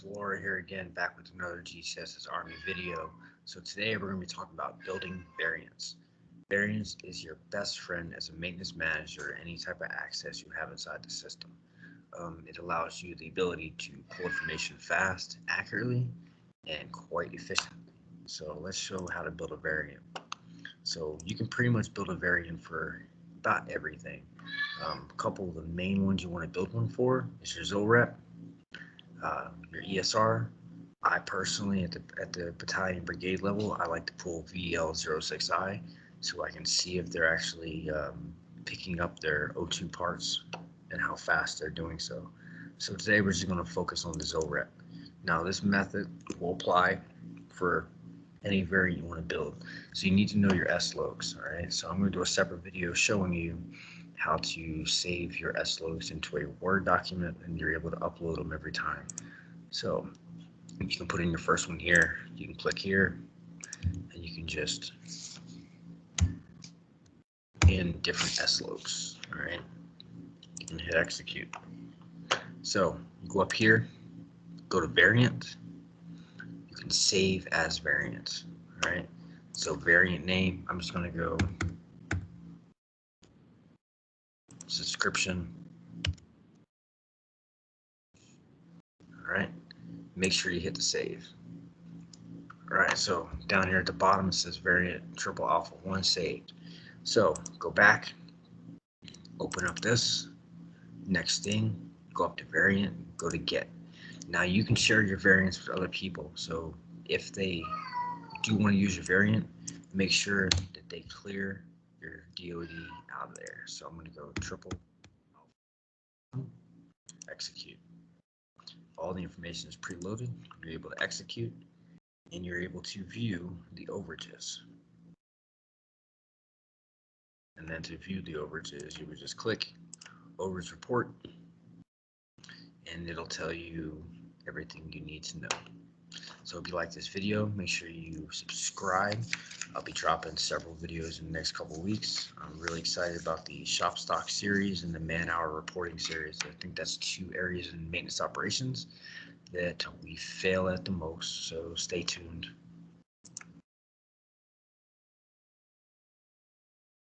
Valora here again, back with another GCSS-A video. So today we're going to be talking about building variants. Variants is your best friend as a maintenance manager or any type of access you have inside the system. It allows you the ability to pull information fast, accurately, and quite efficiently. So let's show how to build a variant. So you can pretty much build a variant for about everything. A couple of the main ones you want to build one for is your ZOREP, your ESR. I personally, at the battalion brigade level, I like to pull VL06I so I can see if they're actually picking up their O2 parts and how fast they're doing so. So today we're just going to focus on the ZOREP. Now this method will apply for any variant you want to build. So you need to know your S-logs, all right? So I'm going to do a separate video showing you how to save your S-logs into a Word document, and you're able to upload them every time. So you can put in your first one here, you can click here, and you can just in different S-logs, all right? You can hit execute. So you go up here, go to variant, you can save as variant, all right? So variant name, I'm just going to go subscription. All right, make sure you hit the save. All right, so down here at the bottom it says variant triple alpha 1 saved. So go back, open up this, next thing, go up to variant, go to get. Now you can share your variants with other people, so if they do want to use your variant, make sure that they clear your DoD out of there. So I'm going to go triple alpha, execute. All the information is preloaded, you're able to execute, and you're able to view the overages. And then to view the overages, you would just click overage report, and it'll tell you everything you need to know. So if you like this video, make sure you subscribe. I'll be dropping several videos in the next couple of weeks. I'm really excited about the shop stock series and the man-hour reporting series. I think that's two areas in maintenance operations that we fail at the most, so stay tuned.